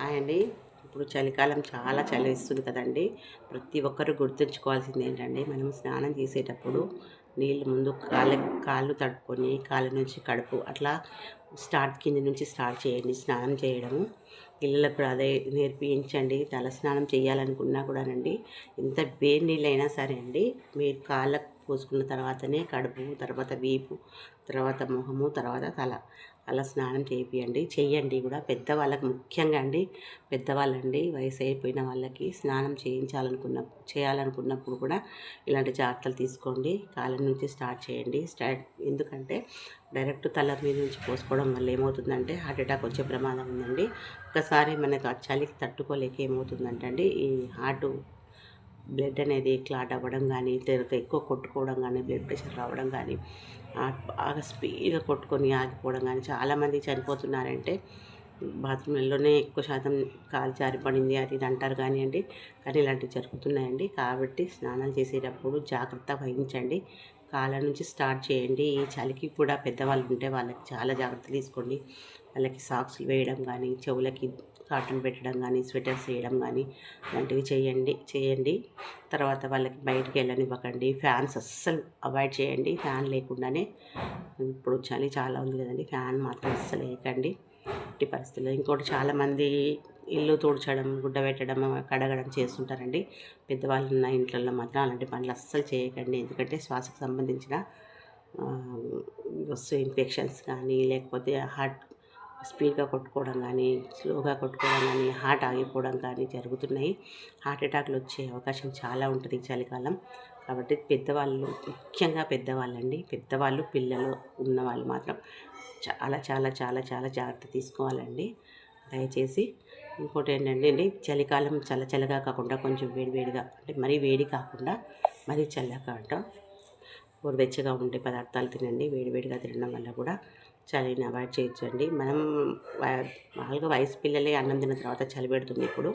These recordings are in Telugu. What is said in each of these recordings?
హాయ్ అండి. ఇప్పుడు చలికాలం చాలా చలిస్తుంది కదండి. ప్రతి ఒక్కరు గుర్తుంచుకోవాల్సింది ఏంటంటే, మనం స్నానం చేసేటప్పుడు నీళ్ళు ముందు కాళ్ళు తడుపుకొని కాళ్ళ నుంచి కడుపు అట్లా కింది నుంచి స్టార్ట్ చేయండి స్నానం చేయడము. పిల్లలకు కూడా అదే నేర్పించండి. తల స్నానం చేయాలనుకున్నా కూడానండి, ఎంత వేడి నీళ్ళైనా సరే అండి, మీరు కాళ్ళకు పోసుకున్న తర్వాతనే కడుపు, తర్వాత వీపు, తర్వాత మొహము, తర్వాత తల అలా స్నానం చెయ్యండి కూడా. పెద్దవాళ్ళకి ముఖ్యంగా అండి, పెద్దవాళ్ళండి వయసు అయిపోయిన వాళ్ళకి స్నానం చేయాలనుకున్నప్పుడు కూడా ఇలాంటి జాగ్రత్తలు తీసుకోండి. కాళ్ళ నుంచి స్టార్ట్ చేయండి. ఎందుకంటే డైరెక్ట్ తల మీద నుంచి పోసుకోవడం వల్ల ఏమవుతుందంటే హార్ట్ అటాక్ వచ్చే ప్రమాదం ఉందండి. ఒకసారి మనకు ఆ చలికి తట్టుకోలేక ఏమవుతుందంటే అండి, ఈ హార్ట్ బ్లడ్ అనేది క్లాట్ అవ్వడం కానీ, తర్వాత ఎక్కువ కొట్టుకోవడం కానీ, బ్లడ్ ప్రెషర్ రావడం కానీ, బాగా స్పీడ్గా కొట్టుకొని ఆగిపోవడం కానీ, చాలామంది చనిపోతున్నారంటే బాత్రూమ్లలోనే ఎక్కువ శాతం కాలు జారి పడింది అది ఇది అంటారు కానివ్వండి, కానీ ఇలాంటివి జరుగుతున్నాయండి. కాబట్టి స్నానాలు చేసేటప్పుడు జాగ్రత్త వహించండి. కాళ్ళ నుంచి స్టార్ట్ చేయండి. ఈ చలికి కూడా పెద్దవాళ్ళు ఉంటే వాళ్ళకి చాలా జాగ్రత్త తీసుకోండి. వాళ్ళకి సాక్స్లు వేయడం కానీ, చెవులకి కాటన్ పెట్టడం కానీ, స్వెటర్స్ వేయడం కానీ అలాంటివి చేయండి. తర్వాత వాళ్ళకి బయటికి వెళ్ళనివ్వకండి. ఫ్యాన్స్ అస్సలు అవాయిడ్ చేయండి. ఫ్యాన్ లేకుండానే, ఇప్పుడు చలి చాలా ఉంది కదండి, ఫ్యాన్ మాత్రం అస్సలు వేయకండి ఎట్టి పరిస్థితుల్లో. ఇంకోటి, చాలామంది ఇల్లు తుడచడం, గుడ్డ పెట్టడం, కడగడం చేస్తుంటారండి. పెద్దవాళ్ళు ఉన్న ఇంట్లలో మాత్రం అలాంటి పనులు అస్సలు చేయకండి. ఎందుకంటే శ్వాసకు సంబంధించిన ఇన్ఫెక్షన్స్ కానీ, లేకపోతే హార్ట్ స్పీడ్గా కొట్టుకోవడం కానీ, స్లోగా కొట్టుకోవడం కానీ, హార్ట్ ఆగిపోవడం కానీ జరుగుతున్నాయి. హార్ట్ అటాక్లు వచ్చే అవకాశం చాలా ఉంటుంది ఈ చలికాలం. కాబట్టి పెద్దవాళ్ళు, ముఖ్యంగా పెద్దవాళ్ళండి, పెద్దవాళ్ళు, పిల్లలు ఉన్నవాళ్ళు మాత్రం చాలా చాలా చాలా చాలా జాగ్రత్త తీసుకోవాలండి దయచేసి. ఇంకోటి ఏంటంటే అండి, చలికాలం చల్లగా కాకుండా కొంచెం వేడివేడిగా, అంటే మరీ వేడి కాకుండా మరీ చల్లగా కాకుండా గోరువెచ్చగా ఉండే పదార్థాలు తినండి. వేడివేడిగా తినడం వల్ల కూడా చలిని అవాయిడ్ చేయొచ్చండి. మనం మామూలుగా వయసు పిల్లలే అన్నం తిన్న తర్వాత చలి పెడుతుంది. ఇప్పుడు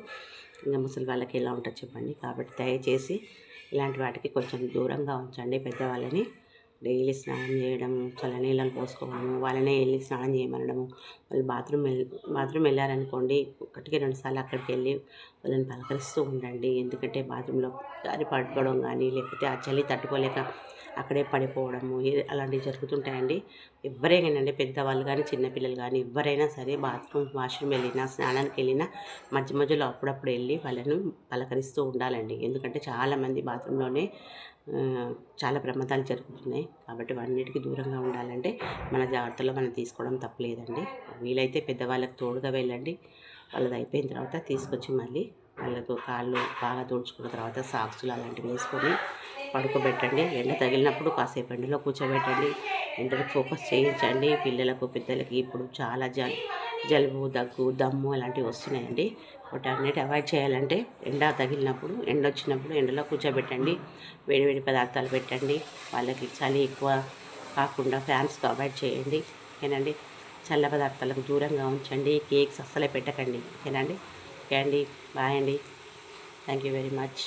ఇంకా ముసలి వాళ్ళకి ఎలా ఉంటుంది చెప్పండి. కాబట్టి దయచేసి ఇలాంటి వాటికి కొంచెం దూరంగా ఉంచండి పెద్దవాళ్ళని. డైలీ స్నానం చేయడం, చల్లనీళ్ళని పోసుకోవడము, వాళ్ళనే వెళ్ళి స్నానం చేయమనడము. వాళ్ళు బాత్రూమ్ వెళ్ళారనుకోండి, 1-2 సార్లు అక్కడికి వెళ్ళి వాళ్ళని పలకరిస్తూ ఉండండి. ఎందుకంటే బాత్రూంలో దారి పడిపోవడం కానీ, లేకపోతే ఆ చలి తట్టుకోలేక అక్కడే పడిపోవడము, అలాంటివి జరుగుతుంటాయండి. ఎవరైనానండి, పెద్దవాళ్ళు కానీ, చిన్నపిల్లలు కానీ, ఎవరైనా సరే వాష్రూమ్ వెళ్ళినా, స్నానానికి వెళ్ళినా మధ్యలో అప్పుడప్పుడు వెళ్ళి వాళ్ళను పలకరిస్తూ ఉండాలండి. ఎందుకంటే చాలామంది బాత్రూంలోనే చాలా ప్రమాదాలు జరుగుతున్నాయి. కాబట్టి అన్నిటికీ దూరంగా ఉండాలంటే మన జాగ్రత్తలో మనం తీసుకోవడం తప్పలేదండి. వీలైతే పెద్దవాళ్ళకి తోడుగా వెళ్ళండి. వాళ్ళది అయిపోయిన తర్వాత తీసుకొచ్చి మళ్ళీ వాళ్ళకు కాళ్ళు బాగా తుడుచుకున్న తర్వాత సాక్సులు అలాంటివి వేసుకొని పడుకోబెట్టండి. ఎండ తగిలినప్పుడు కాసేపు ఎండలో కూర్చోబెట్టండి. ఎండలో ఫోకస్ చేయించండి. పిల్లలకు, పెద్దలకి ఇప్పుడు చాలా జలుబు, దగ్గు, దమ్ము అలాంటివి వస్తున్నాయండి. వాటన్నిటి అవాయిడ్ చేయాలంటే ఎండ తగిలినప్పుడు, ఎండ వచ్చినప్పుడు ఎండలో కూర్చోబెట్టండి. వేడివేడి పదార్థాలు పెట్టండి. వాళ్ళకి చలి ఎక్కువ కాకుండా ఫ్యాన్స్కి అవాయిడ్ చేయండి. ఓకేనండి. చల్ల పదార్థాలకు దూరంగా ఉంచండి. కేక్స్ అస్సలే పెట్టకండి. ఓకేనండి. ఓకే అండి. బాయ్ అండి. Thank you very much.